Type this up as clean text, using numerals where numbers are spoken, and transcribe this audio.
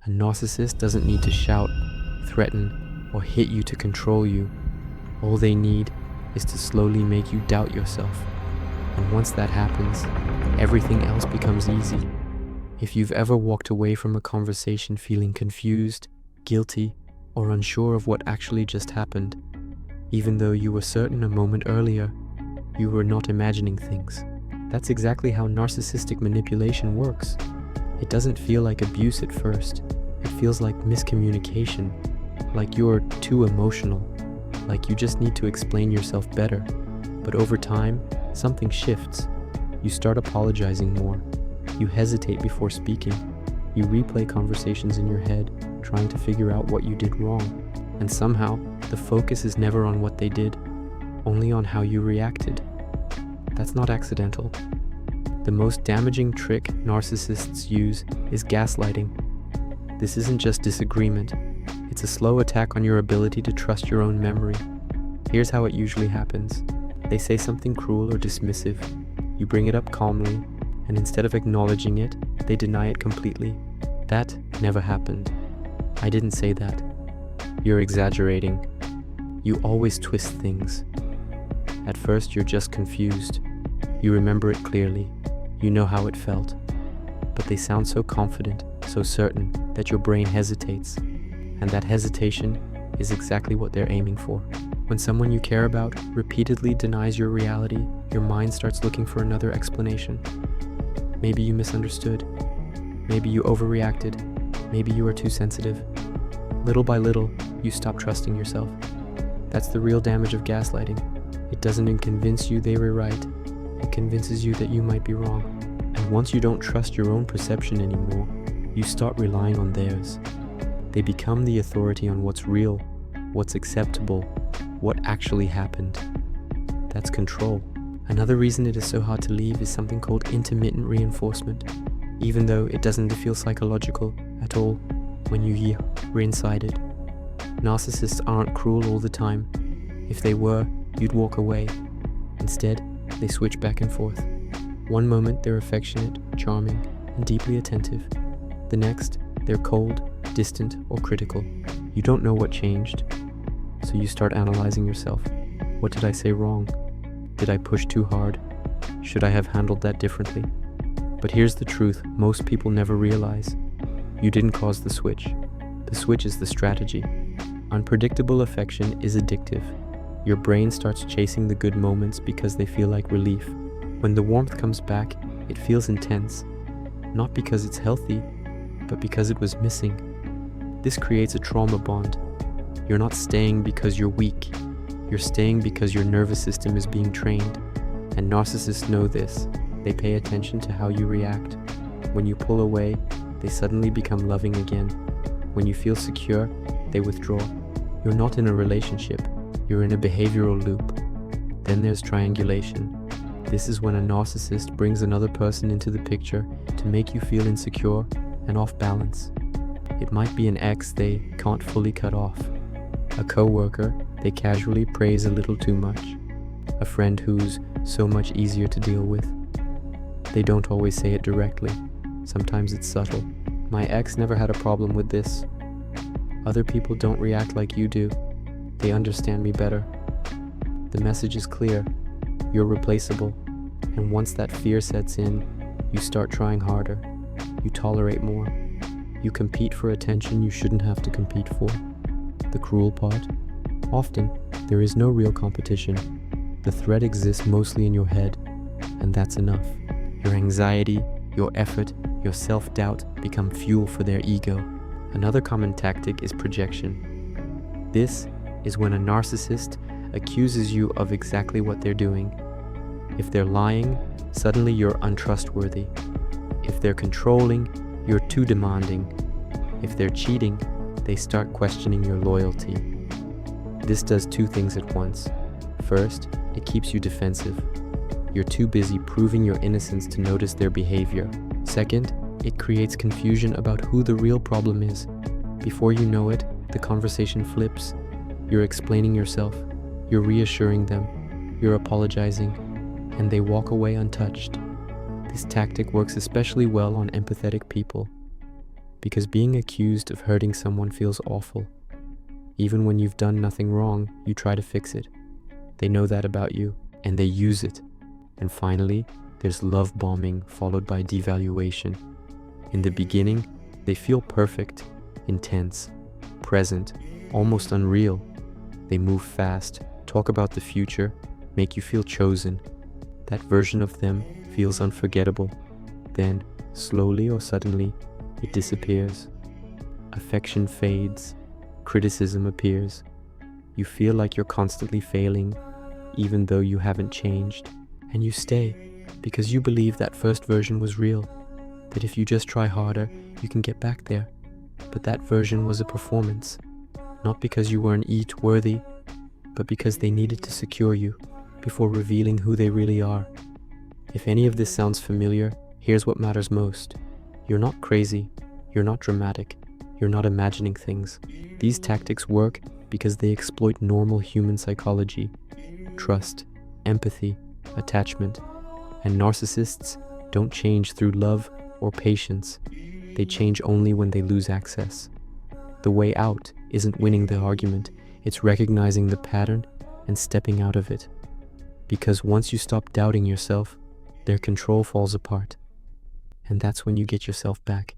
A narcissist doesn't need to shout, threaten, or hit you to control you. All they need is to slowly make you doubt yourself. And once that happens, everything else becomes easy. If you've ever walked away from a conversation feeling confused, guilty, or unsure of what actually just happened, even though you were certain a moment earlier, you were not imagining things. That's exactly how narcissistic manipulation works. It doesn't feel like abuse at first. It feels like miscommunication, like you're too emotional, like you just need to explain yourself better. But over time, something shifts. You start apologizing more. You hesitate before speaking. You replay conversations in your head, trying to figure out what you did wrong. And somehow, the focus is never on what they did, only on how you reacted. That's not accidental. The most damaging trick narcissists use is gaslighting. This isn't just disagreement. It's a slow attack on your ability to trust your own memory. Here's how it usually happens. They say something cruel or dismissive. You bring it up calmly, and instead of acknowledging it, they deny it completely. That never happened. I didn't say that. You're exaggerating. You always twist things. At first, you're just confused. You remember it clearly. You know how it felt. But they sound so confident, so certain, that your brain hesitates. And that hesitation is exactly what they're aiming for. When someone you care about repeatedly denies your reality, your mind starts looking for another explanation. Maybe you misunderstood. Maybe you overreacted. Maybe you are too sensitive. Little by little, you stop trusting yourself. That's the real damage of gaslighting. It doesn't convince you they were right. It convinces you that you might be wrong. And once you don't trust your own perception anymore, you start relying on theirs. They become the authority on what's real, what's acceptable, what actually happened. That's control. Another reason it is so hard to leave is something called intermittent reinforcement. Even though it doesn't feel psychological at all when you're inside it. Narcissists aren't cruel all the time. If they were, you'd walk away. Instead, they switch back and forth. One moment they're affectionate, charming, and deeply attentive. The next, they're cold, distant, or critical. You don't know what changed, so you start analyzing yourself. What did I say wrong? Did I push too hard? Should I have handled that differently? But here's the truth most people never realize. You didn't cause the switch. The switch is the strategy. Unpredictable affection is addictive. Your brain starts chasing the good moments because they feel like relief. When the warmth comes back, it feels intense. Not because it's healthy, but because it was missing. This creates a trauma bond. You're not staying because you're weak. You're staying because your nervous system is being trained. And narcissists know this. They pay attention to how you react. When you pull away, they suddenly become loving again. When you feel secure, they withdraw. You're not in a relationship. You're in a behavioral loop. Then there's triangulation. This is when a narcissist brings another person into the picture to make you feel insecure and off balance. It might be an ex they can't fully cut off, a coworker they casually praise a little too much, a friend who's so much easier to deal with. They don't always say it directly. Sometimes it's subtle. My ex never had a problem with this. Other people don't react like you do. They understand me better. The message is clear. You're replaceable. And once that fear sets in, you start trying harder. You tolerate more. You compete for attention you shouldn't have to compete for. The cruel part? Often, there is no real competition. The threat exists mostly in your head, and that's enough. Your anxiety, your effort, your self-doubt become fuel for their ego. Another common tactic is projection. This is when a narcissist accuses you of exactly what they're doing. If they're lying, suddenly you're untrustworthy. If they're controlling, you're too demanding. If they're cheating, they start questioning your loyalty. This does two things at once. First, it keeps you defensive. You're too busy proving your innocence to notice their behavior. Second, it creates confusion about who the real problem is. Before you know it, the conversation flips. You're explaining yourself. You're reassuring them. You're apologizing. And they walk away untouched. This tactic works especially well on empathetic people Because being accused of hurting someone feels awful. Even when you've done nothing wrong, you try to fix it. They know that about you, and they use it. And finally, there's love bombing followed by devaluation. In the beginning, they feel perfect, intense, present, almost unreal. They move fast, talk about the future, make you feel chosen. That version of them feels unforgettable. Then, slowly or suddenly, it disappears. Affection fades, criticism appears. You feel like you're constantly failing, even though you haven't changed. And you stay, because you believe that first version was real, that if you just try harder, you can get back there. But that version was a performance, not because you weren't worthy, but because they needed to secure you before revealing who they really are. If any of this sounds familiar, here's what matters most. You're not crazy, you're not dramatic, you're not imagining things. These tactics work because they exploit normal human psychology, trust, empathy, attachment. And narcissists don't change through love or patience. They change only when they lose access. The way out isn't winning the argument, it's recognizing the pattern and stepping out of it. Because once you stop doubting yourself, their control falls apart. And that's when you get yourself back.